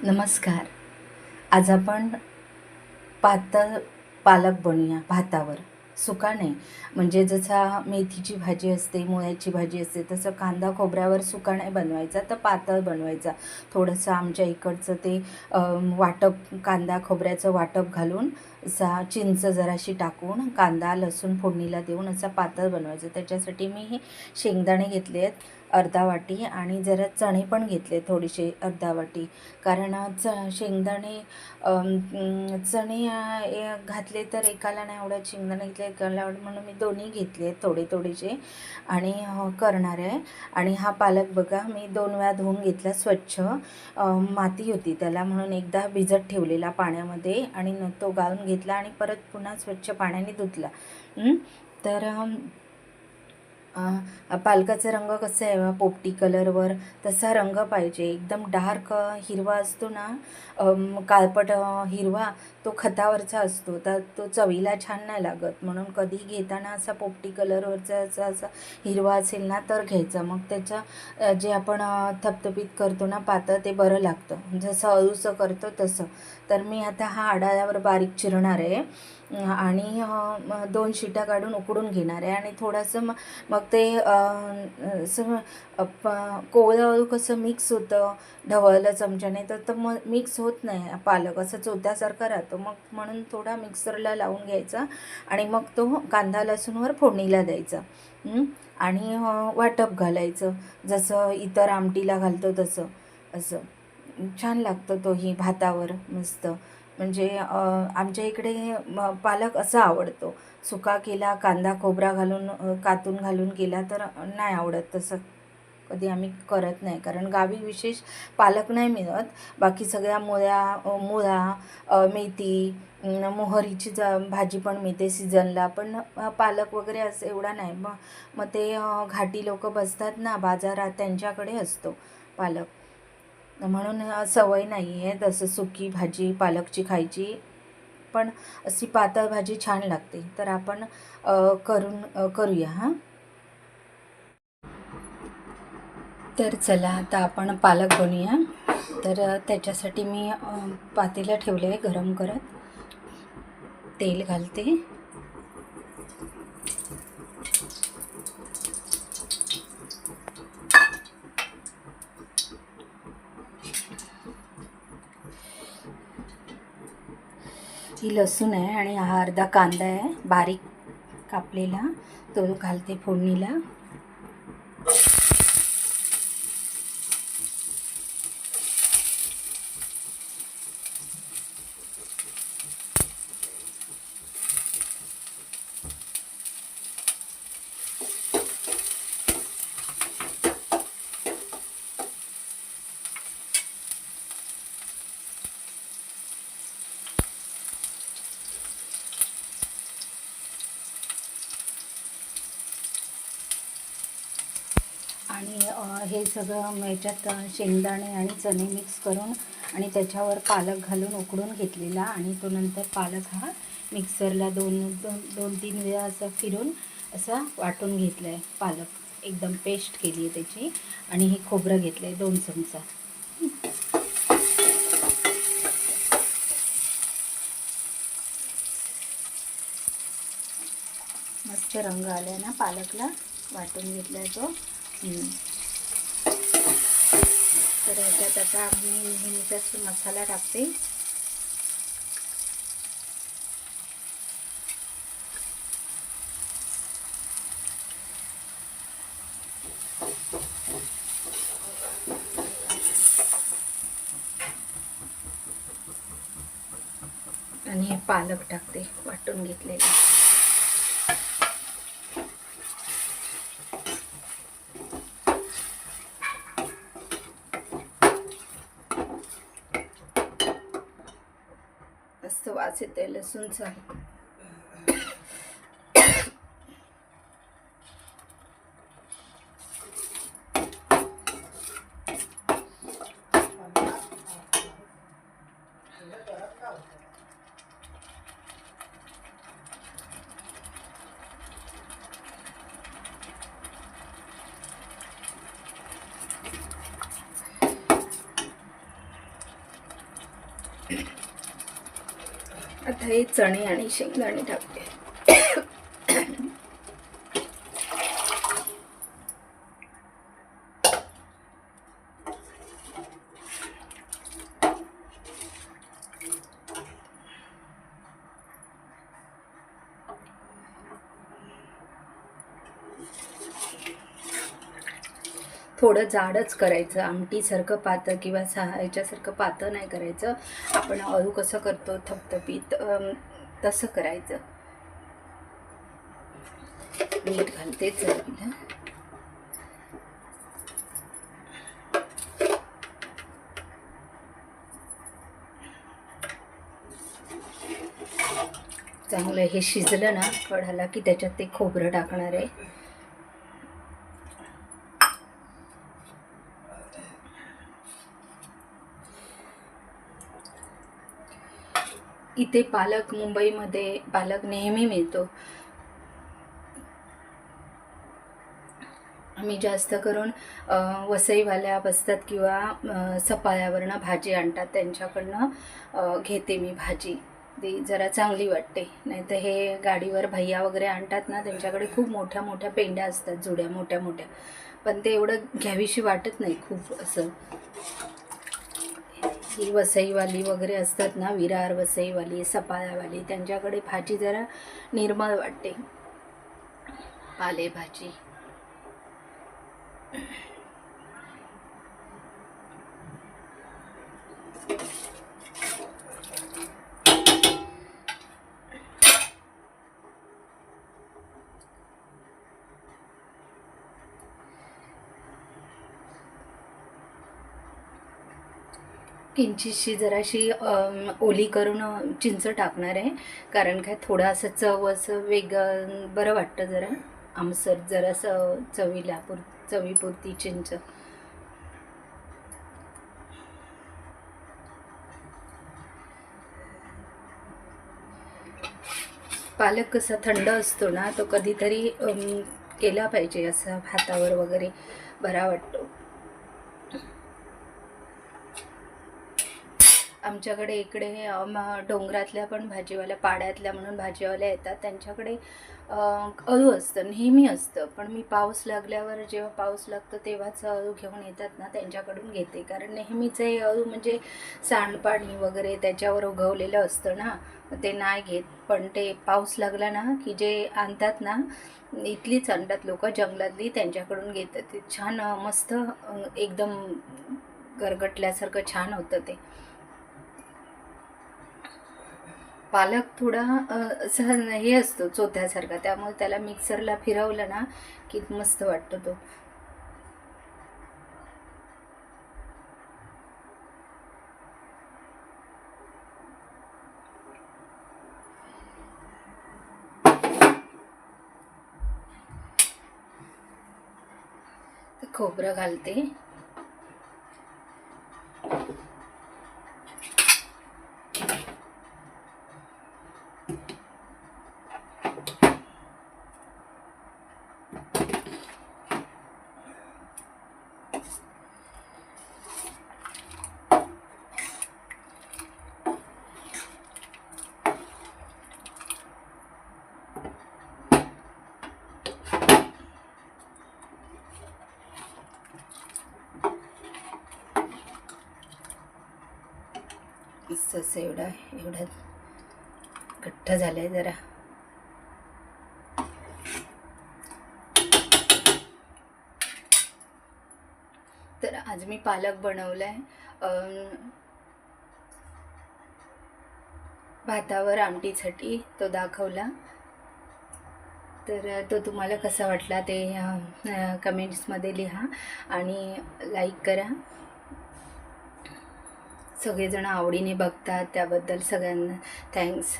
नमस्कार. आज आपण पातळ पालक बनवूया भातावर. सुका नाही. म्हणजे जसा मेथीची भाजी असते, मुळ्याची भाजी असते, तसं कांदा खोबऱ्यावर सुका नाही बनवायचा, तर पातळ बनवायचा. थोडंसं आमच्या इकडचं ते वाटप, कांदा खोबऱ्याचं वाटप घालून असा चिंच जराशी टाकून कांदा लसूण फोडणीला देऊन असा पातळ बनवायचा. त्याच्यासाठी मी हे शेंगदाणे घेतले आहेत अर्धा वाटी आणि जरा चणे पण घेतले थोडेसे अर्धा वाटी. कारण शेंगदाणे चणे घातले तर एकाला नाही आवडत, शेंगदाणे घेतले एकाला आवडत, म्हणून मी दोन्ही घेतले थोडे थोडेसे आणि करणार आहे. आणि हा पालक बघा मी 2 वेळा धुवून घेतला स्वच्छ. माती होती त्याला म्हणून एकदा भिजत ठेवलेला पाण्यामध्ये आणि तो गाळून घेतला आणि परत पुन्हा स्वच्छ पाण्याने धुतला. तर पालकाचा रंग कसा आहे पोपटी कलरवर तसा रंग पाहिजे. एकदम डार्क हिरवा असतो ना, काळपट हिरवा, तो खतावरचा असतो, तर तो चवीला छान नाही लागत. म्हणून कधी घेताना असा पोपटी कलरवरचा असा हिरवा असेल ना तर घ्यायचा. मग त्याचं जे आपण थपथपीत करतो ना पातळ, ते बरं लागतं, जसं अळूचं करतो तसं. तर मी आता हा आडाळ्यावर बारीक चिरणार आहे आणि 2 शिट्या काढून उकडून घेणार आहे. आणि थोडंसं मग ते असं कोवळं कसं मिक्स होतं ढवळलं चमच्याने, तर मग मिक्स होत नाही पालक, असं चोत्यासारखं राहतं. मग म्हणून थोडा मिक्सरला लावून घ्यायचा आणि मग तो कांदा लसूणवर फोडणीला द्यायचा आणि वाटप घालायचं जसं इतर आमटीला घालतो तसं. असं छान लागतं तोही भातावर मस्त. म्हणजे आमच्या इकडे पालक असा आवडतो. सुका केला कांदा खोबरा घालून कातून घालून केला तर नाही आवडत. तसं कधी आम्ही करत नाही, कारण गावी विशेष पालक नाही मिळत. बाकी सगळ्या मुळा मेथी मोहरीची भाजी पण मिळते सीझनला, पण पालक वगैरे असं एवढा नाही. मग ते घाटी लोक बसतात ना बाजारात, त्यांच्याकडे असतो पालक. म्हणून सवय नाही आहे तसं सुकी भाजी पालकची खायची. पण अशी पातळ भाजी छान लागते. तर आपण करूया हां. तर चला आता आपण पालक बनवूया. तर त्याच्यासाठी मी पातेलं ठेवले आहे गरम करत. तेल घालते. ही लसूण आहे आणि हा अर्धा कांदा आहे बारीक कापलेला, तो घालते फोडणीला. आणि हे सगळं याच्यात शेंगदाणे आणि चणे मिक्स करून आणि त्याच्यावर पालक घालून उकडून घेतलेला. आणि तो नंतर पालक हा मिक्सरला दोन तीन वेळा असं फिरून असा वाटून घेतला आहे. पालक एकदम पेस्ट केली आहे त्याची. आणि हे खोबरं घेतलं आहे 2 चमचा. मस्त रंग आला आहे ना पालकला, वाटून घेतला आहे तो. तर याच्यात आता मी नेहमीचाच मसाला टाकते. आणि हे पालक टाकते वाटून घेतलेले. मस्त वास येते लसूणचा. आता हे चणे आणि शेंगदाणे टाकते. थोडं जाडच करायचं, आमटीसारखं पातळ किंवा ह्याच्यासारखं पातळ नाही करायचं. आपण अळू कसं करतो थपथपीत, तसं करायचं. मीठ घालते चवीला. चांगलं हे शिजलं ना कढाला की त्याच्यात ते खोबरं टाकणार आहे. इथे पालक, मुंबईमध्ये पालक नेहमी मिळतो. आम्ही जास्त करून वसईवाल्या बसतात किंवा सफाळ्यावरनं भाजी आणतात त्यांच्याकडनं घेते मी भाजी. ती जरा चांगली वाटते. नाही तर हे गाडीवर भैया वगैरे आणतात ना, त्यांच्याकडे खूप मोठ्या मोठ्या पेंड्या असतात, जुड्या मोठ्या मोठ्या, पण ते एवढं घ्यावीशी वाटत नाही खूप असं. ही वसईवाली वगैरे असतात ना, विरार वसईवाली, सफाळ्यावाली, त्यांच्याकडे भाजी जरा निर्मळ वाटते, पालेभाजी. किंचितशी जराशी ओली करून चिंच टाकणार आहे, कारण काय थोडं असं चव असं बरं वाटतं, जरा आमसर जरासं चवीपुरती चिंच. पालक कसा थंड असतो ना, तो कधीतरी केला पाहिजे, असा भातावर वगैरे बरा वाटतो. आमच्याकडे इकडे डोंगरातल्या पण भाजीवाल्या, पाड्यातल्या म्हणून भाजीवाल्या येतात, त्यांच्याकडे अळू असतं, नेहमी असतं. पण मी पाऊस लागल्यावर, जेव्हा पाऊस लागतो तेव्हाच अळू घेऊन येतात ना, त्यांच्याकडून घेते. कारण नेहमीच हे अळू म्हणजे सांडपाणी वगैरे त्याच्यावर उगवलेलं असतं ना, ते नाही घेत. पण ते पाऊस लागला ना की जे आणतात ना, इथलीच आणतात लोक जंगलातली, त्यांच्याकडून घेतात. ते छान मस्त एकदम गरगटल्यासारखं छान होतं ते. पालक थोडा असं हे असतो चोथ्यासारखा, त्यामुळे त्याला मिक्सरला फिरवलं ना की मस्त वाटतो तो. खोबरं घालते. असं एवढं घट्ट झालंय जरा. तर आज मी पालक बनवलाय, भातावर आमटीसाठी तो दाखवला. तर तो तुम्हाला कसा वाटला ते कमेंट्समध्ये लिहा आणि लाईक करा. सगळेजण आवडीने बघतात, त्याबद्दल सगळ्यांना थँक्स.